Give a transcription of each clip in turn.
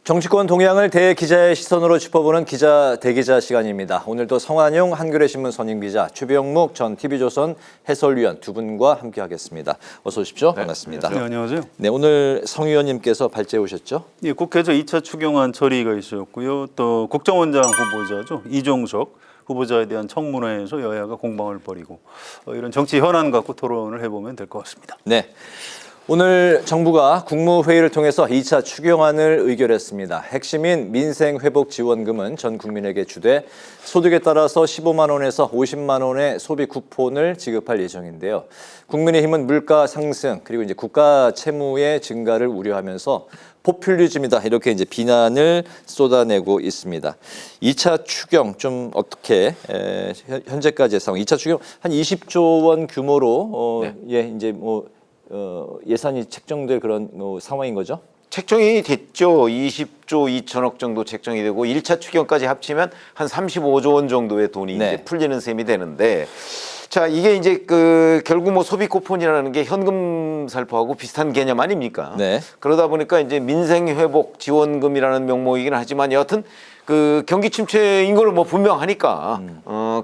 정치권 동향을 대기자의 시선으로 짚어보는 기자 대기자 시간입니다. 오늘도 성한용 한겨레 신문 선임기자, 최병묵 전 TV조선 해설위원 두 분과 함께하겠습니다. 어서 오십시오. 네, 반갑습니다. 네, 안녕하세요. 네, 오늘 성 의원님께서 발제해 오셨죠? 예, 국회에서 2차 추경안 처리가 있었고요. 또 국정원장 후보자죠. 이종석 후보자에 대한 청문회에서 여야가 공방을 벌이고 이런 정치 현안 갖고 토론을 해보면 될 것 같습니다. 네. 오늘 정부가 국무회의를 통해서 2차 추경안을 의결했습니다. 핵심인 민생회복지원금은 전 국민에게 주되 소득에 따라서 15만 원에서 50만 원의 소비 쿠폰을 지급할 예정인데요. 국민의힘은 물가 상승 그리고 이제 국가 채무의 증가를 우려하면서 포퓰리즘이다 이렇게 이제 비난을 쏟아내고 있습니다. 2차 추경 좀 어떻게 현재까지의 상황? 2차 추경 한 20조 원 규모로 이제 예산이 책정될 그런 상황인 거죠? 책정이 됐죠. 20조 2천억 정도 책정이 되고 1차 추경까지 합치면 한 35조 원 정도의 돈이 이제 풀리는 셈이 되는데, 자, 이게 이제 결국 뭐 소비 쿠폰이라는 게 현금 살포하고 비슷한 개념 아닙니까? 네. 그러다 보니까 이제 민생 회복 지원금이라는 명목이긴 하지만 여하튼 경기 침체인 걸 뭐 분명하니까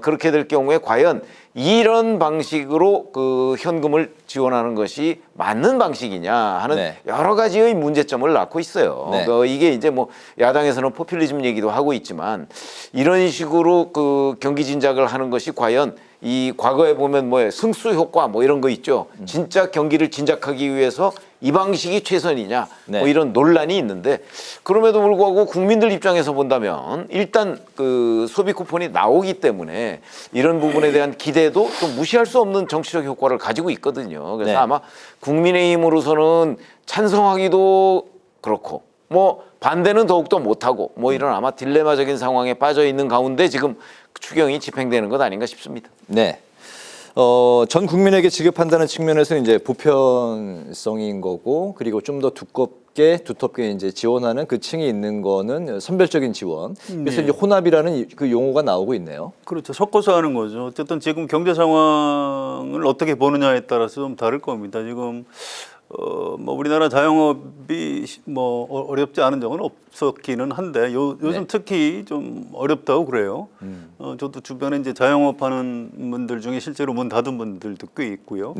그렇게 될 경우에 과연 이런 방식으로 현금을 지원하는 것이 맞는 방식이냐 하는 여러 가지의 문제점을 낳고 있어요. 이게 이제 뭐 야당에서는 포퓰리즘 얘기도 하고 있지만 이런 식으로 경기 진작을 하는 것이 과연 이 과거에 보면 승수 효과 뭐 이런 거 있죠. 진짜 경기를 진작하기 위해서 이 방식이 최선이냐 뭐 이런 논란이 있는데, 그럼에도 불구하고 국민들 입장에서 본다면 일단 소비 쿠폰이 나오기 때문에 이런 부분에 대한 기대도 좀 무시할 수 없는 정치적 효과를 가지고 있거든요. 그래서 아마 국민의힘으로서는 찬성하기도 그렇고 뭐 반대는 더욱더 못하고 뭐 이런 아마 딜레마적인 상황에 빠져 있는 가운데 지금 추경이 집행되는 것 아닌가 싶습니다. 네. 전 국민에게 지급한다는 측면에서는 이제 보편성인 거고, 그리고 좀 더 두텁게 이제 지원하는 그 층이 있는 거는 선별적인 지원. 그래서 이제 혼합이라는 그 용어가 나오고 있네요. 그렇죠. 섞어서 하는 거죠. 어쨌든 지금 경제 상황을 어떻게 보느냐에 따라서 좀 다를 겁니다. 지금 뭐 우리나라 자영업이 뭐 어렵지 않은 적은 없었기는 한데 요즘 특히 좀 어렵다고 그래요. 저도 주변에 이제 자영업하는 분들 중에 실제로 문 닫은 분들도 꽤 있고요.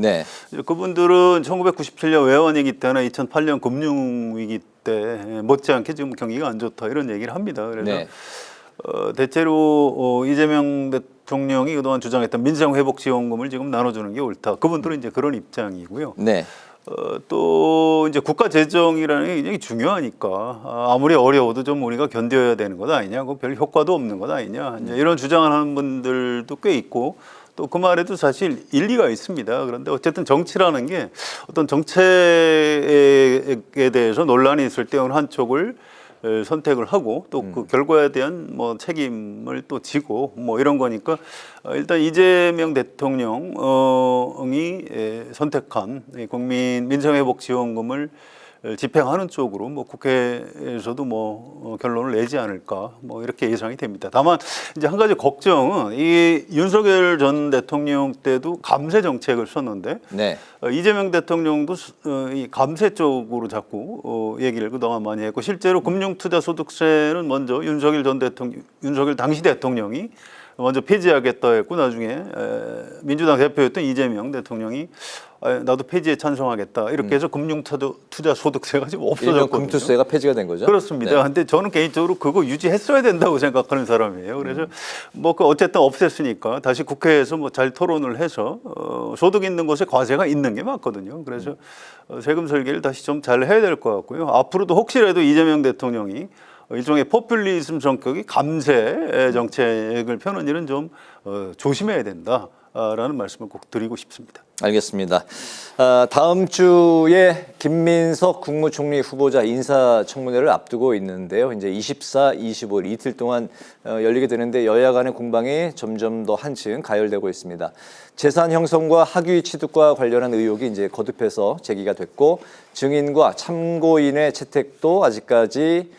그분들은 1997년 외환위기 때나 2008년 금융위기 때 못지않게 지금 경기가 안 좋다 이런 얘기를 합니다. 그래서 대체로 이재명 대통령이 그동안 주장했던 민생회복지원금을 지금 나눠주는 게 옳다. 그분들은 이제 그런 입장이고요. 또 이제 국가 재정이라는 게 굉장히 중요하니까 아무리 어려워도 좀 우리가 견뎌야 되는 것 아니냐, 별 효과도 없는 것 아니냐, 이제 이런 주장을 하는 분들도 꽤 있고, 또 그 말에도 사실 일리가 있습니다. 그런데 어쨌든 정치라는 게 어떤 정책에 대해서 논란이 있을 때 어느 한쪽을 선택을 하고 또 그 결과에 대한 뭐 책임을 또 지고 뭐 이런 거니까 일단 이재명 대통령이 선택한 국민 민생회복지원금을 집행하는 쪽으로 뭐 국회에서도 뭐 결론을 내지 않을까 뭐 이렇게 예상이 됩니다. 다만 이제 한 가지 걱정은 이 윤석열 전 대통령 때도 감세 정책을 썼는데 이재명 대통령도 이 감세 쪽으로 자꾸 얘기를 그동안 많이 했고, 실제로 금융투자소득세는 먼저 윤석열 당시 대통령이 먼저 폐지하겠다 했고, 나중에 민주당 대표였던 이재명 대통령이 나도 폐지에 찬성하겠다 이렇게 해서 금융투자소득세가 지금 없어졌거든요. 금투세가 폐지가 된 거죠? 그렇습니다. 근데 저는 개인적으로 그거 유지했어야 된다고 생각하는 사람이에요. 그래서 뭐 어쨌든 없앴으니까 다시 국회에서 뭐 잘 토론을 해서 소득 있는 곳에 과세가 있는 게 맞거든요. 그래서 세금 설계를 다시 좀 잘 해야 될 것 같고요. 앞으로도 혹시라도 이재명 대통령이 일종의 포퓰리즘 성격이 감세 정책을 펴는 일은 좀 조심해야 된다라는 말씀을 꼭 드리고 싶습니다. 알겠습니다. 다음 주에 김민석 국무총리 후보자 인사청문회를 앞두고 있는데요. 이제 24, 25일 이틀 동안 열리게 되는데 여야 간의 공방이 점점 더 한층 가열되고 있습니다. 재산 형성과 학위 취득과 관련한 의혹이 이제 거듭해서 제기가 됐고, 증인과 참고인의 채택도 아직까지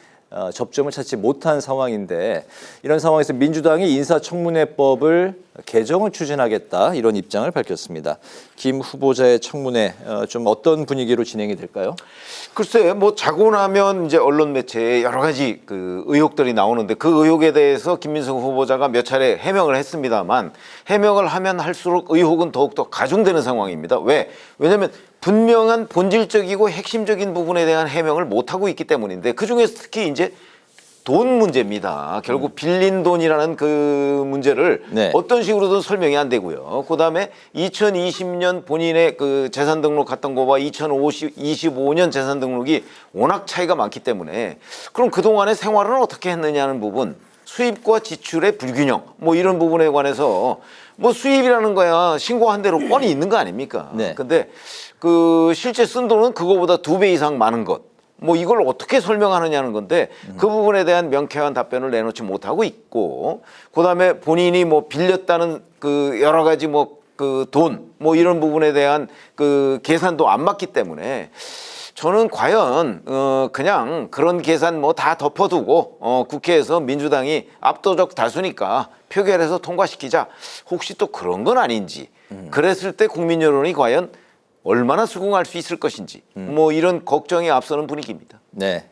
접점을 찾지 못한 상황인데 이런 상황에서 민주당이 인사청문회법을 개정을 추진하겠다 이런 입장을 밝혔습니다. 김 후보자의 청문회 좀 어떤 분위기로 진행이 될까요? 글쎄, 뭐 자고 나면 이제 언론 매체에 여러 가지 그 의혹들이 나오는데 그 의혹에 대해서 김민석 후보자가 몇 차례 해명을 했습니다만 해명을 하면 할수록 의혹은 더욱더 가중되는 상황입니다. 왜냐하면 분명한 본질적이고 핵심적인 부분에 대한 해명을 못하고 있기 때문인데 그중에서 특히 이제 돈 문제입니다. 결국 빌린 돈이라는 그 문제를 네. 어떤 식으로든 설명이 안 되고요. 그다음에 2020년 본인의 그 재산 등록 갔던 거와 2025년 재산 등록이 워낙 차이가 많기 때문에 그럼 그동안의 생활은 어떻게 했느냐는 부분, 수입과 지출의 불균형 뭐 이런 부분에 관해서 뭐 수입이라는 거야 신고한 대로 뻔히 있는 거 아닙니까? 네. 근데 그 실제 쓴 돈은 그거보다 2배 이상 많은 것. 뭐 이걸 어떻게 설명하느냐는 건데 그 부분에 대한 명쾌한 답변을 내놓지 못하고 있고 그다음에 본인이 뭐 빌렸다는 그 여러 가지 뭐 그 돈 뭐 이런 부분에 대한 그 계산도 안 맞기 때문에 저는 과연 그냥 그런 계산 뭐 다 덮어두고 국회에서 민주당이 압도적 다수니까 표결해서 통과시키자 혹시 또 그런 건 아닌지 그랬을 때 국민 여론이 과연 얼마나 수긍할 수 있을 것인지 뭐 이런 걱정이 앞서는 분위기입니다. 네.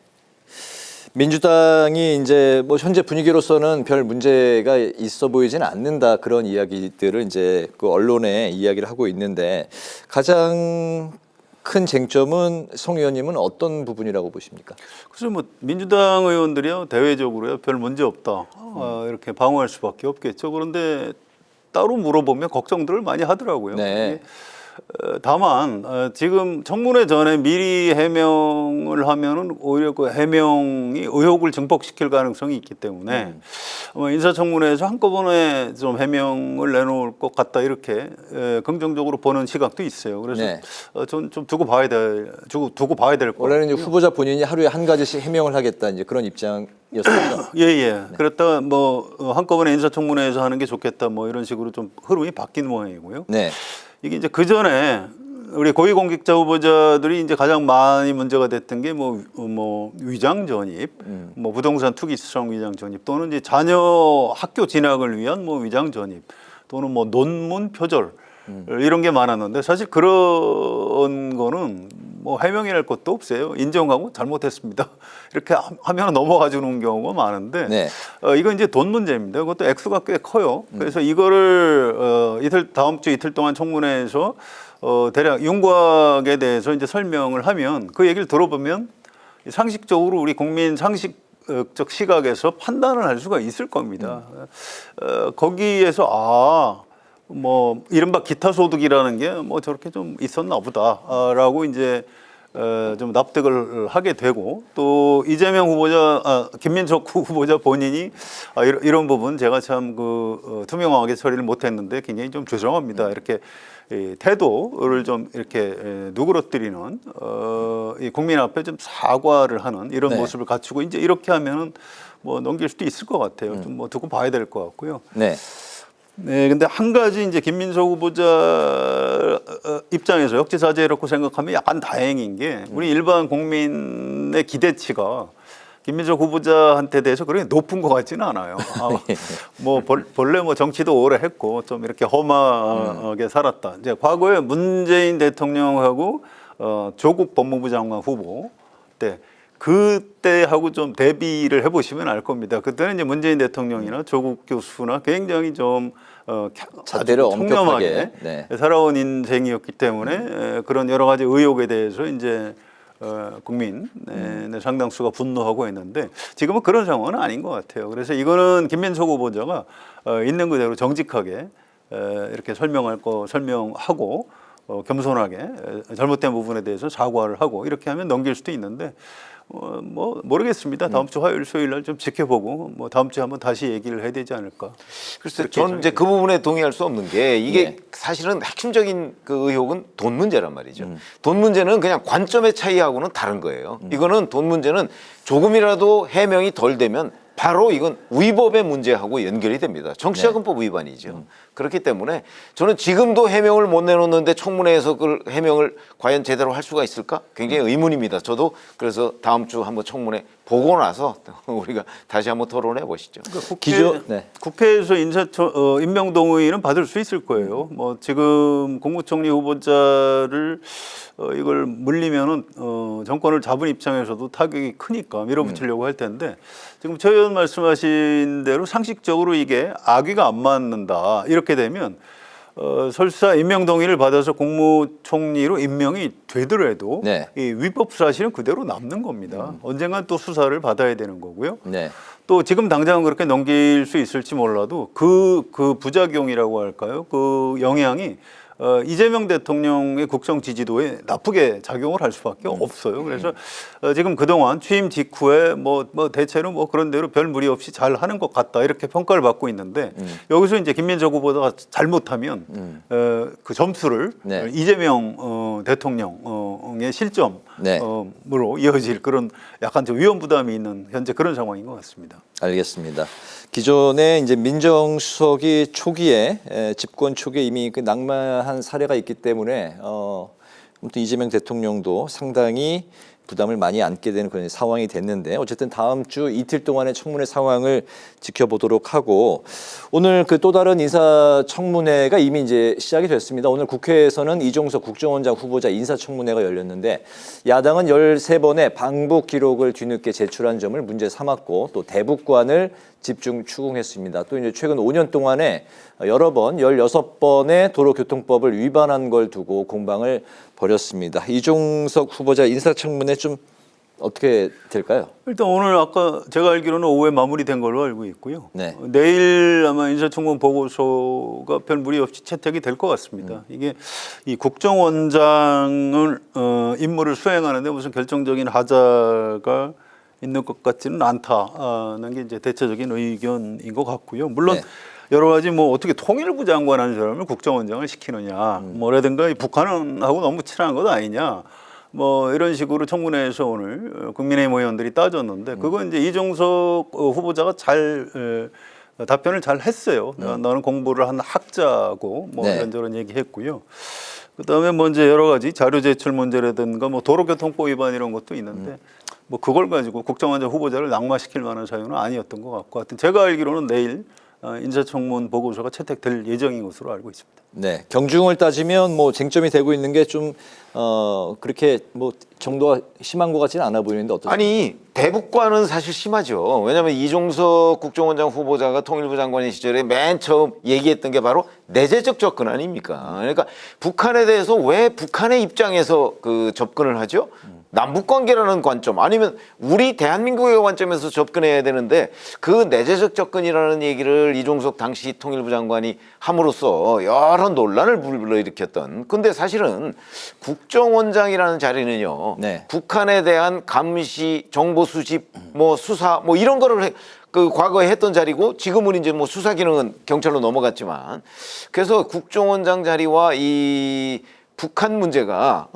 민주당이 이제 뭐 현재 분위기로서는 별 문제가 있어 보이지는 않는다 그런 이야기들을 이제 그 언론에 이야기를 하고 있는데 가장 큰 쟁점은 송 의원님은 어떤 부분이라고 보십니까? 그래서 뭐 민주당 의원들이요 대외적으로요 별 문제 없다 이렇게 방어할 수밖에 없겠죠. 그런데 따로 물어보면 걱정들을 많이 하더라고요. 네. 다만 지금 청문회 전에 미리 해명을 하면은 오히려 그 해명이 의혹을 증폭시킬 가능성이 있기 때문에 인사청문회에서 한꺼번에 좀 해명을 내놓을 것 같다 이렇게 긍정적으로 보는 시각도 있어요. 그래서 네. 전 좀 두고 봐야 될 것 원래는 같아요. 이제 후보자 본인이 하루에 한 가지씩 해명을 하겠다 이제 그런 입장이었습니다. 예. 그랬다 뭐 한꺼번에 인사청문회에서 하는 게 좋겠다 뭐 이런 식으로 좀 흐름이 바뀐 모양이고요. 네. 이게 이제 그 전에 우리 고위공직자 후보자들이 이제 가장 많이 문제가 됐던 게 뭐 위장 전입, 뭐 부동산 투기 수성 위장 전입 또는 이제 자녀 학교 진학을 위한 뭐 위장 전입 또는 뭐 논문 표절 이런 게 많았는데 사실 그런 거는 뭐 해명이랄 것도 없어요. 인정하고 잘못했습니다. 이렇게 하면 넘어가 주는 경우가 많은데 네. 이건 이제 돈 문제입니다. 그것도 액수가 꽤 커요. 그래서 이거를 다음 주 이틀 동안 청문회에서 대략 윤곽에 대해서 이제 설명을 하면 그 얘기를 들어보면 상식적으로 우리 국민 상식적 시각에서 판단을 할 수가 있을 겁니다. 거기에서 뭐 이른바 기타 소득이라는 게 뭐 저렇게 좀 있었나 보다라고 이제 좀 납득을 하게 되고 또 이재명 후보자, 김민석 후보자 본인이 이런 부분 제가 참 투명하게 처리를 못했는데 굉장히 좀 죄송합니다 이렇게 태도를 좀 이렇게 누그러뜨리는 이 국민 앞에 좀 사과를 하는 이런 네. 모습을 갖추고 이제 이렇게 하면은 뭐 넘길 수도 있을 것 같아요. 좀 뭐 두고 봐야 될 것 같고요. 네. 네, 근데 한 가지 이제 김민석 후보자 입장에서 역지사지에 이렇게 생각하면 약간 다행인 게 우리 일반 국민의 기대치가 김민석 후보자한테 대해서 그렇게 높은 것 같지는 않아요. 뭐 본래 뭐 정치도 오래 했고 좀 이렇게 험하게 살았다. 이제 과거에 문재인 대통령하고 조국 법무부 장관 후보 때 그때하고 좀 대비를 해보시면 알 겁니다. 그때는 이제 문재인 대통령이나 조국 교수나 굉장히 좀 잣대를 청렴하게 네. 살아온 인생이었기 때문에 그런 여러 가지 의혹에 대해서 이제 국민 상당수가 분노하고 있는데 지금은 그런 상황은 아닌 것 같아요. 그래서 이거는 김민석 후보자가 있는 그대로 정직하게 이렇게 설명하고 겸손하게 잘못된 부분에 대해서 사과를 하고 이렇게 하면 넘길 수도 있는데 뭐 모르겠습니다. 다음 주 화요일 수요일 날 좀 지켜보고 뭐 다음 주에 한번 다시 얘기를 해야 되지 않을까. 글쎄 저는 이제 그 부분에 동의할 수 없는 게 이게 네. 사실은 핵심적인 그 의혹은 돈 문제란 말이죠. 돈 문제는 그냥 관점의 차이하고는 다른 거예요. 이거는 돈 문제는 조금이라도 해명이 덜 되면 바로 이건 위법의 문제하고 연결이 됩니다. 정치자금법 위반이죠. 그렇기 때문에 저는 지금도 해명을 못 내놓는데 청문회에서 그 해명을 과연 제대로 할 수가 있을까? 굉장히 의문입니다. 저도 그래서 다음 주 한번 청문회 보고 나서 우리가 다시 한번 토론해 보시죠. 네. 국회에서 임명 동의는 받을 수 있을 거예요. 뭐 지금 국무총리 후보자를 이걸 물리면은 정권을 잡은 입장에서도 타격이 크니까 밀어붙이려고 할 텐데 지금 저 의원 말씀하신 대로 상식적으로 이게 악의가 안 맞는다 이렇게 되면 설사 임명 동의를 받아서 국무총리로 임명이 되더라도 네. 이 위법 사실은 그대로 남는 겁니다. 언젠간 또 수사를 받아야 되는 거고요. 네. 또 지금 당장은 그렇게 넘길 수 있을지 몰라도 그 부작용이라고 할까요? 그 영향이 이재명 대통령의 국정 지지도에 나쁘게 작용을 할 수밖에 없어요. 그래서 지금 그동안 취임 직후에 뭐 대체로 뭐 그런 대로 별 무리 없이 잘 하는 것 같다 이렇게 평가를 받고 있는데 여기서 이제 김민석 후보자가 잘못하면 그 점수를 네. 이재명 대통령의 실점으로 네. 이어질 그런 약간 좀 위험 부담이 있는 현재 그런 상황인 것 같습니다. 알겠습니다. 기존에 이제 민정수석이 초기에 집권 초기에 이미 그 낙마한 사례가 있기 때문에 아무튼 이재명 대통령도 상당히 부담을 많이 안게 되는 그런 상황이 됐는데 어쨌든 다음 주 이틀 동안의 청문회 상황을 지켜보도록 하고 오늘 그 또 다른 인사청문회가 이미 이제 시작이 됐습니다. 오늘 국회에서는 이종석 국정원장 후보자 인사청문회가 열렸는데 야당은 13번의 방북 기록을 뒤늦게 제출한 점을 문제 삼았고 또 대북관을 집중 추궁했습니다. 또 이제 최근 5년 동안에 여러 번 16번의 도로교통법을 위반한 걸 두고 공방을 벌였습니다. 이종석 후보자 인사청문회 좀 어떻게 될까요? 일단 오늘 아까 제가 알기로는 오후에 마무리된 걸로 알고 있고요. 네. 내일 아마 인사청문 보고서가 별 무리 없이 채택이 될 것 같습니다. 이게 이 국정원장을 임무를 수행하는데 무슨 결정적인 하자가 있는 것 같지는 않다는 게 이제 대체적인 의견인 것 같고요. 물론 네. 여러 가지 뭐 어떻게 통일부 장관하는 사람을 국정원장을 시키느냐, 뭐라든가 이 북한하고 너무 친한 것 아니냐, 뭐 이런 식으로 청문회에서 오늘 국민의힘 의원들이 따졌는데 그건 이제 이종석 후보자가 잘 답변을 잘 했어요. 나는 공부를 한 학자고 뭐 네. 이런저런 얘기했고요. 그다음에 뭐 이제 여러 가지 자료 제출 문제라든가 뭐 도로교통법 위반 이런 것도 있는데 뭐 그걸 가지고 국정원장 후보자를 낙마시킬 만한 사유는 아니었던 것 같고 하여튼 제가 알기로는 내일 인사청문 보고서가 채택될 예정인 것으로 알고 있습니다. 네, 경중을 따지면 뭐 쟁점이 되고 있는 게 좀 그렇게 뭐 정도가 심한 것 같지는 않아 보이는데 어떠세요? 아니 대북과는 사실 심하죠. 왜냐하면 이종석 국정원장 후보자가 통일부 장관의 시절에 맨 처음 얘기했던 게 바로 내재적 접근 아닙니까? 그러니까 북한에 대해서 왜 북한의 입장에서 그 접근을 하죠? 남북관계라는 관점 아니면 우리 대한민국의 관점에서 접근해야 되는데 그 내재적 접근이라는 얘기를 이종석 당시 통일부 장관이 함으로써 여러 논란을 불러일으켰던. 근데 사실은 국정원장이라는 자리는요. 네. 북한에 대한 감시, 정보 수집, 뭐 수사, 뭐 이런 거를 그 과거에 했던 자리고 지금은 이제 뭐 수사 기능은 경찰로 넘어갔지만 그래서 국정원장 자리와 이 북한 문제가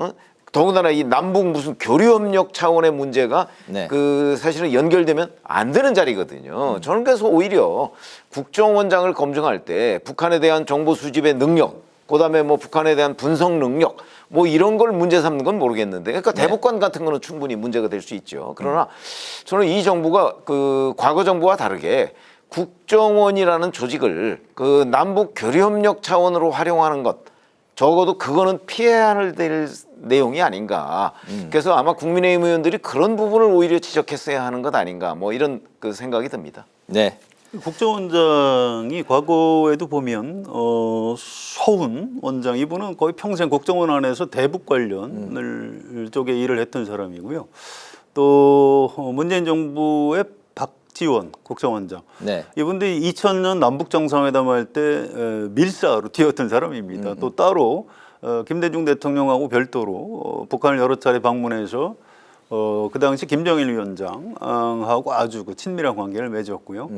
더군다나 이 남북 무슨 교류협력 차원의 문제가 네. 그 사실은 연결되면 안 되는 자리거든요. 저는 그래서 오히려 국정원장을 검증할 때 북한에 대한 정보 수집의 능력, 그다음에 뭐 북한에 대한 분석 능력, 뭐 이런 걸 문제 삼는 건 모르겠는데, 그러니까 대북관 같은 거는 충분히 문제가 될 수 있죠. 그러나 저는 이 정부가 그 과거 정부와 다르게 국정원이라는 조직을 그 남북 교류협력 차원으로 활용하는 것. 적어도 그거는 피해야 될 내용이 아닌가. 그래서 아마 국민의힘 의원들이 그런 부분을 오히려 지적했어야 하는 것 아닌가. 뭐 이런 그 생각이 듭니다. 네. 국정원장이 과거에도 보면 서훈 원장 이분은 거의 평생 국정원 안에서 대북 관련을 쪽에 일을 했던 사람이고요. 또 문재인 정부의 박지원 국정원장. 네. 이분들이 2000년 남북 정상회담 할 때 밀사로 뛰었던 사람입니다. 또 따로 김대중 대통령하고 별도로 북한을 여러 차례 방문해서 그 당시 김정일 위원장하고 아주 그 친밀한 관계를 맺었고요.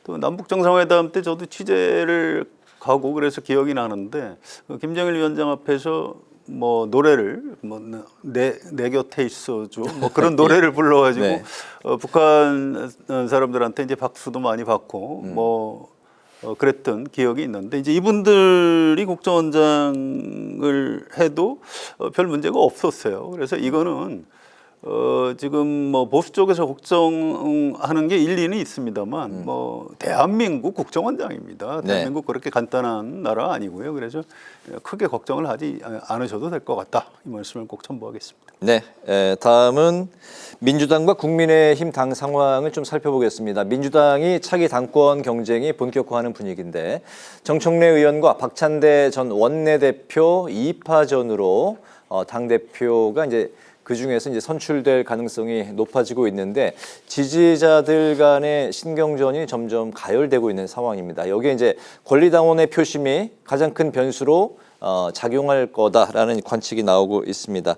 또 남북 정상회담 때 저도 취재를 가고 그래서 기억이 나는데 김정일 위원장 앞에서 뭐 노래를 뭐 내 곁에 있어줘 뭐 그런 노래를 불러가지고 네. 북한 사람들한테 이제 박수도 많이 받고 뭐 그랬던 기억이 있는데 이제 이분들이 국정원장을 해도 별 문제가 없었어요. 그래서 이거는 지금 뭐 보수 쪽에서 걱정하는 게 일리는 있습니다만 뭐 대한민국 국정원장입니다. 네. 대한민국 그렇게 간단한 나라 아니고요. 그래서 크게 걱정을 하지 않으셔도 될 것 같다. 이 말씀을 꼭 첨부하겠습니다. 네, 다음은 민주당과 국민의힘 당 상황을 좀 살펴보겠습니다. 민주당이 차기 당권 경쟁이 본격화하는 분위기인데 정청래 의원과 박찬대 전 원내대표 2파전으로 당 대표가 이제 그 중에서 이제 선출될 가능성이 높아지고 있는데 지지자들 간의 신경전이 점점 가열되고 있는 상황입니다. 여기에 이제 권리당원의 표심이 가장 큰 변수로 작용할 거다라는 관측이 나오고 있습니다.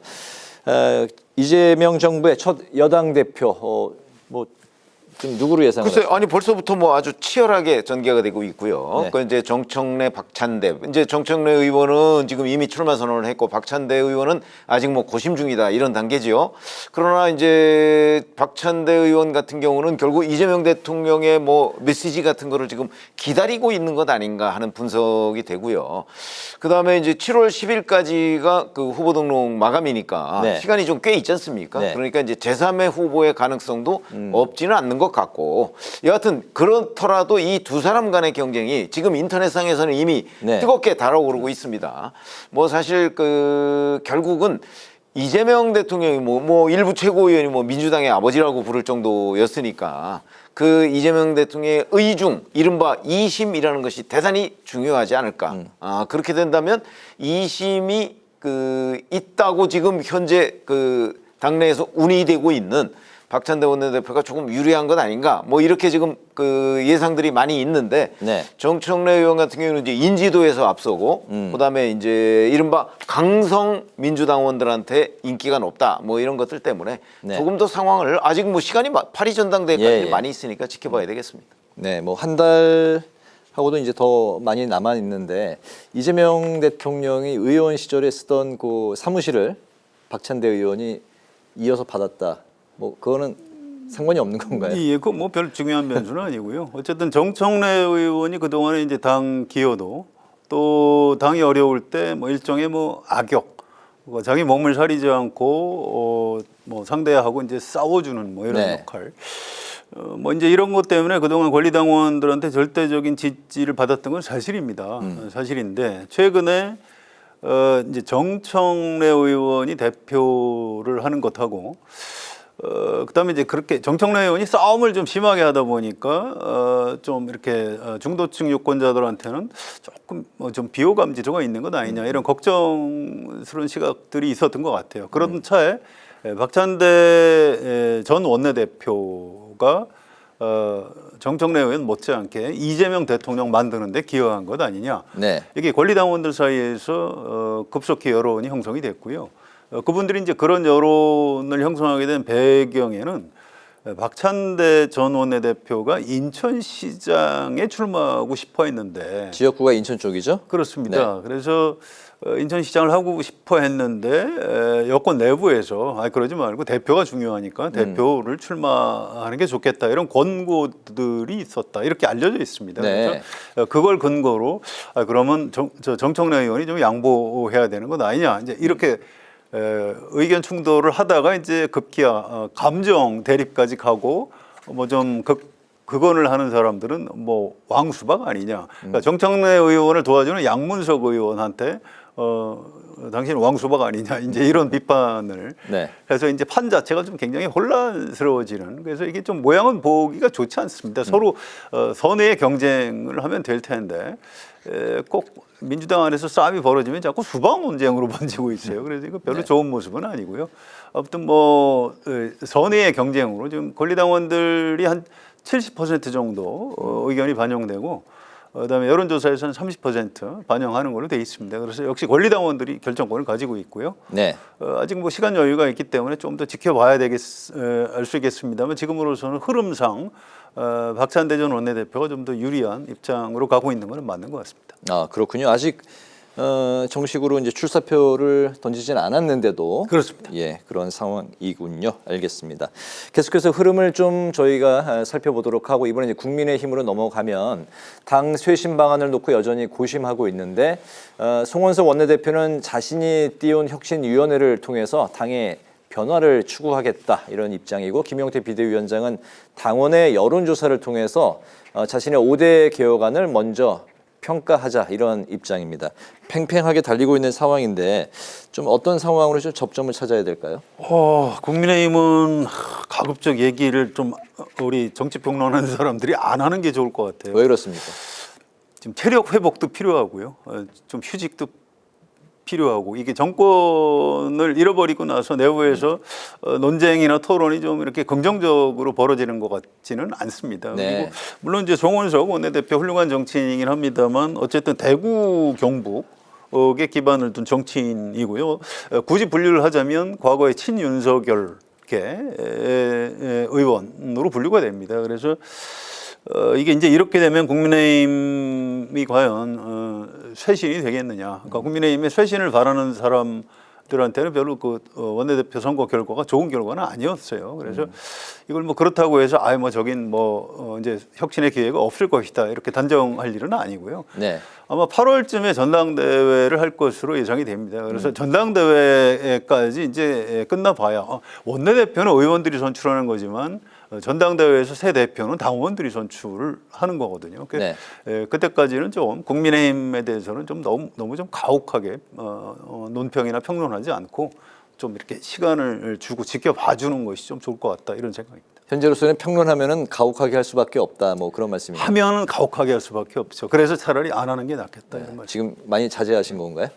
이재명 정부의 첫 여당 대표 뭐 좀 누구로 예상을 글쎄, 하십니까? 아니 벌써부터 뭐 아주 치열하게 전개가 되고 있고요. 네. 그 이제 정청래, 박찬대. 이제 정청래 의원은 지금 이미 출마 선언을 했고 박찬대 의원은 아직 뭐 고심 중이다 이런 단계지요. 그러나 이제 박찬대 의원 같은 경우는 결국 이재명 대통령의 뭐 메시지 같은 거를 지금 기다리고 있는 것 아닌가 하는 분석이 되고요. 그 다음에 이제 7월 10일까지가 그 후보 등록 마감이니까 네. 시간이 좀 꽤 있지 않습니까? 네. 그러니까 이제 제3의 후보의 가능성도 없지는 않는 것 같고, 여하튼 그렇더라도 이 두 사람 간의 경쟁이 지금 인터넷상에서는 이미 네. 뜨겁게 달아오르고 있습니다. 뭐 사실 그 결국은 이재명 대통령이 뭐 일부 최고위원이 뭐 민주당의 아버지라고 부를 정도였으니까 그 이재명 대통령의 의중, 이른바 2심이라는 것이 대단히 중요하지 않을까. 그렇게 된다면 2심이 그 있다고 지금 현재 그 당내에서 운이되고 있는 박찬대 원내대표가 조금 유리한 것 아닌가, 뭐 이렇게 지금 그 예상들이 많이 있는데, 네. 정청래 의원 같은 경우는 이제 인지도에서 앞서고 그다음에 이제 이른바 강성 민주당원들한테 인기가 높다, 뭐 이런 것들 때문에 네. 조금 더 상황을, 아직 뭐 시간이 파리 전당대회까지 예, 예. 많이 있으니까 지켜봐야 되겠습니다. 네, 뭐 한 달 하고도 이제 더 많이 남아 있는데 이재명 대통령이 의원 시절에 쓰던 그 사무실을 박찬대 의원이 이어서 받았다. 뭐 그거는 상관이 없는 건가요? 예, 그 뭐 별 중요한 변수는 아니고요. 어쨌든 정청래 의원이 그 동안에 이제 당 기여도, 또 당이 어려울 때 뭐 일종의 뭐 악역, 자기 몸을 사리지 않고 뭐 상대하고 이제 싸워주는 뭐 이런 네. 역할. 뭐 이제 이런 것 때문에 그동안 권리당원들한테 절대적인 지지를 받았던 건 사실입니다. 사실인데 최근에 이제 정청래 의원이 대표를 하는 것하고 그다음에 이제 그렇게 정청래 의원이 싸움을 좀 심하게 하다 보니까 좀 이렇게 중도층 유권자들한테는 조금 뭐 좀 비호감 지도가 있는 것 아니냐, 이런 걱정스러운 시각들이 있었던 것 같아요. 그런 차에 박찬대 전 원내대표가 정청래 의원 못지않게 이재명 대통령 만드는데 기여한 것 아니냐. 네. 이게 권리당원들 사이에서 급속히 여론이 형성이 됐고요. 그분들이 이제 그런 여론을 형성하게 된 배경에는 박찬대 전 원내대표가 인천시장에 출마하고 싶어 했는데, 지역구가 인천 쪽이죠? 그렇습니다. 그래서 인천시장을 하고 싶어 했는데 여권 내부에서 그러지 말고 대표가 중요하니까 대표를 출마하는 게 좋겠다, 이런 권고들이 있었다, 이렇게 알려져 있습니다. 네. 그래서 그걸 근거로 그러면 정청래 의원이 좀 양보해야 되는 것 아니냐, 이제 이렇게 의견 충돌을 하다가 이제 급기야 감정 대립까지 가고 뭐 좀 극언을 하는 사람들은 뭐 왕수박 아니냐. 그러니까 정청래 의원을 도와주는 양문석 의원한테 당신은 왕수박 아니냐, 이제 이런 비판을 네. 해서 이제 판 자체가 좀 굉장히 혼란스러워지는, 그래서 이게 좀 모양은 보기가 좋지 않습니다. 서로 선의의 경쟁을 하면 될 텐데 꼭 민주당 안에서 싸움이 벌어지면 자꾸 수박 논쟁으로 번지고 있어요. 그래서 이거 별로 네. 좋은 모습은 아니고요. 아무튼 뭐 선의의 경쟁으로 지금 권리당원들이 한 70% 정도 의견이 반영되고, 그다음에 여론조사에서는 30% 반영하는 걸로 돼 있습니다. 그래서 역시 권리당원들이 결정권을 가지고 있고요. 네. 아직 뭐 시간 여유가 있기 때문에 좀 더 지켜봐야 알 수 있겠습니다만, 지금으로서는 흐름상 박찬대 전 원내대표가 좀 더 유리한 입장으로 가고 있는 것은 맞는 것 같습니다. 아, 그렇군요. 아직 정식으로 이제 출사표를 던지진 않았는데도 그렇습니다. 예, 그런 상황이군요. 알겠습니다. 계속해서 흐름을 좀 저희가 살펴보도록 하고, 이번에 이제 국민의힘으로 넘어가면 당 쇄신 방안을 놓고 여전히 고심하고 있는데 송원석 원내대표는 자신이 띄운 혁신위원회를 통해서 당의 변화를 추구하겠다 이런 입장이고 김용태 비대위원장은 당원의 여론조사를 통해서 자신의 5대 개혁안을 먼저 평가하자 이런 입장입니다. 팽팽하게 달리고 있는 상황인데 좀 어떤 상황으로 좀 접점을 찾아야 될까요? 국민의힘은 가급적 얘기를 좀 우리 정치 평론하는 사람들이 안 하는 게 좋을 것 같아요. 왜 그렇습니까? 지금 체력 회복도 필요하고요. 좀 휴직도 필요하고 이게 정권을 잃어버리고 나서 내부에서 논쟁이나 토론이 좀 이렇게 긍정적으로 벌어지는 것 같지는 않습니다. 네. 그리고 물론 이제 송원석 원내대표 훌륭한 정치인이긴 합니다만 어쨌든 대구 경북에 기반을 둔 정치인이고요. 굳이 분류를 하자면 과거의 친윤석열계 의원으로 분류가 됩니다. 그래서 이게 이제 이렇게 되면 국민의힘이 과연 쇄신이 되겠느냐. 그러니까 국민의힘의 쇄신을 바라는 사람들한테는 별로 그 원내대표 선거 결과가 좋은 결과는 아니었어요. 그래서 이걸 뭐 그렇다고 해서 뭐 저긴 이제 혁신의 기회가 없을 것이다 이렇게 단정할 일은 아니고요. 네. 아마 8월쯤에 전당대회를 할 것으로 예상이 됩니다. 그래서 전당대회까지 이제 끝나봐야 원내대표는 의원들이 선출하는 거지만 전당대회에서 새 대표는 당원들이 선출을 하는 거거든요. 네. 그때까지는 좀 국민의힘에 대해서는 좀 너무 좀 가혹하게 논평이나 평론하지 않고 좀 이렇게 시간을 주고 지켜봐 주는 것이 좀 좋을 것 같다 이런 생각입니다. 현재로서는 평론하면은 가혹하게 할 수밖에 없다 뭐 그런 말씀입니다. 하면은 가혹하게 할 수밖에 없죠. 그래서 차라리 안 하는 게 낫겠다 이런 말씀. 지금 많이 자제하신 건가요?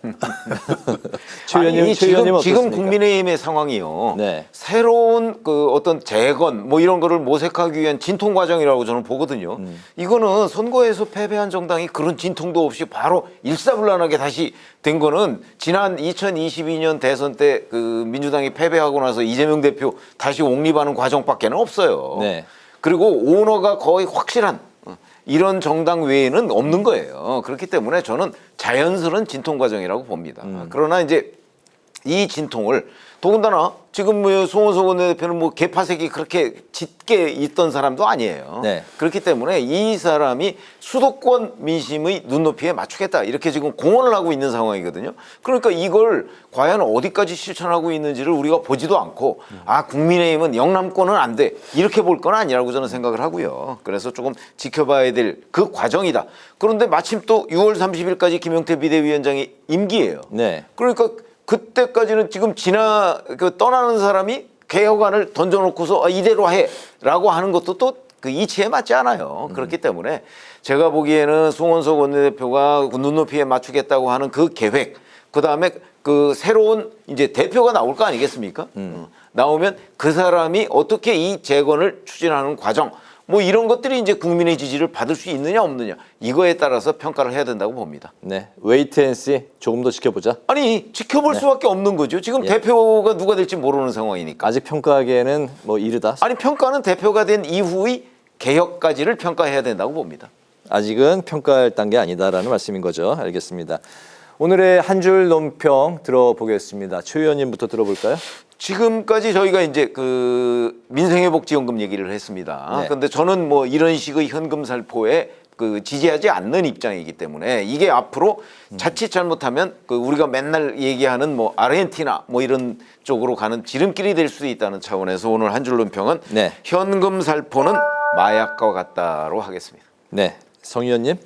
최 아니, 의원님, 지금 어떻습니까? 국민의힘의 상황이요. 네. 새로운 그 어떤 재건 뭐 이런 거를 모색하기 위한 진통 과정이라고 저는 보거든요. 이거는 선거에서 패배한 정당이 그런 진통도 없이 바로 일사불란하게 다시 된 거는 지난 2022년 대선 때 그 민주당이 패배하고 나서 이재명 대표 다시 옹립하는 과정밖에는 없어요. 네. 그리고 오너가 거의 확실한 이런 정당 외에는 없는 거예요. 그렇기 때문에 저는 자연스러운 진통 과정이라고 봅니다. 그러나 이제 이 진통을 더군다나 지금 뭐 송원석 원내대표는 뭐 개파색이 그렇게 짙게 있던 사람도 아니에요. 네. 그렇기 때문에 이 사람이 수도권 민심의 눈높이에 맞추겠다 이렇게 지금 공언을 하고 있는 상황이거든요. 그러니까 이걸 과연 어디까지 실천하고 있는지를 우리가 보지도 않고 국민의힘은 영남권은 안 돼 이렇게 볼 건 아니라고 저는 생각을 하고요. 그래서 조금 지켜봐야 될 그 과정이다. 그런데 마침 또 6월 30일까지 김용태 비대위원장이 임기예요. 네. 그러니까 그때까지는 지금 떠나는 사람이 개혁안을 던져놓고서 이대로 해라고 하는 것도 또 그 이치에 맞지 않아요. 그렇기 때문에 제가 보기에는 송원석 원내대표가 눈높이에 맞추겠다고 하는 그 계획, 그 다음에 그 새로운 이제 대표가 나올 거 아니겠습니까? 나오면 그 사람이 어떻게 이 재건을 추진하는 과정, 뭐 이런 것들이 이제 국민의 지지를 받을 수 있느냐 없느냐 이거에 따라서 평가를 해야 된다고 봅니다. 네, 웨이트 앤 씨 조금 더 지켜보자. 아니 지켜볼 수밖에 없는 거죠. 지금 대표가 누가 될지 모르는 상황이니까. 아직 평가하기에는 뭐 이르다. 아니 평가는 대표가 된 이후의 개혁까지를 평가해야 된다고 봅니다. 아직은 평가할 단계 아니다라는 말씀인 거죠. 알겠습니다. 오늘의 한 줄 논평 들어보겠습니다. 최 의원님부터 들어볼까요? 지금까지 저희가 이제 그 민생회복지원금 얘기를 했습니다. 네. 그런데 저는 뭐 이런 식의 현금 살포에 그 지지하지 않는 입장이기 때문에 이게 앞으로 자칫 잘못하면 그 우리가 맨날 얘기하는 뭐 아르헨티나 뭐 이런 쪽으로 가는 지름길이 될 수도 있다는 차원에서 오늘 한 줄 논평은 네. 현금 살포는 마약과 같다로 하겠습니다. 네, 성 의원님.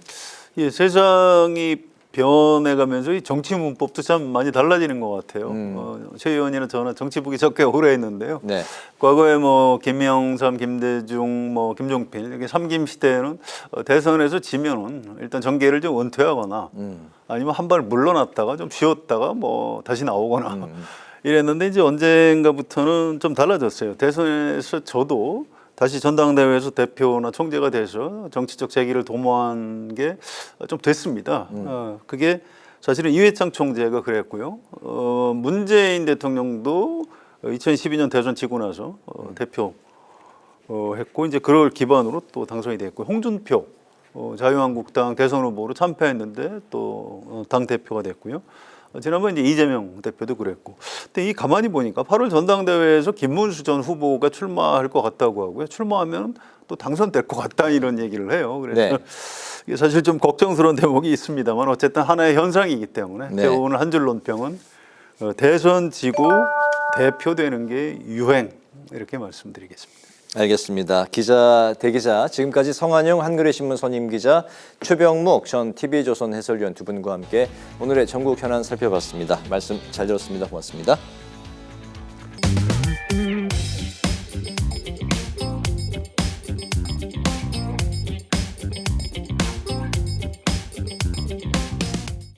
예, 세상이 변해가면서 이 정치 문법도 참 많이 달라지는 것 같아요. 최 의원이나 저는 정치보기 적게 오래 했는데요. 네. 과거에 뭐 김영삼, 김대중, 뭐 김종필 이렇게 삼김 시대에는 대선에서 지면은 일단 정계를 좀 은퇴하거나 아니면 한 발 물러났다가 좀 쉬었다가 뭐 다시 나오거나 이랬는데 이제 언젠가부터는 좀 달라졌어요. 대선에서 저도 다시 전당대회에서 대표나 총재가 돼서 정치적 재기를 도모한 게 좀 됐습니다. 그게 사실은 이회창 총재가 그랬고요. 문재인 대통령도 2012년 대선 지고 나서 대표 했고 이제 그걸 기반으로 또 당선이 됐고 홍준표 자유한국당 대선 후보로 참패했는데 또 당 대표가 됐고요. 지난번 이제 이재명 대표도 그랬고. 근데 이 가만히 보니까 8월 전당대회에서 김문수 전 후보가 출마할 것 같다고 하고요. 출마하면 또 당선될 것 같다 이런 얘기를 해요. 그래서 네. 이게 사실 좀 걱정스러운 대목이 있습니다만 어쨌든 하나의 현상이기 때문에 네. 제가 오늘 한 줄 논평은 대선 지고 대표되는 게 유행 이렇게 말씀드리겠습니다. 알겠습니다. 기자, 대기자, 지금까지 성한용 한겨레 신문 선임 기자, 최병묵 전 TV조선 해설위원 두 분과 함께 오늘의 전국 현안 살펴봤습니다. 말씀 잘 들었습니다. 고맙습니다.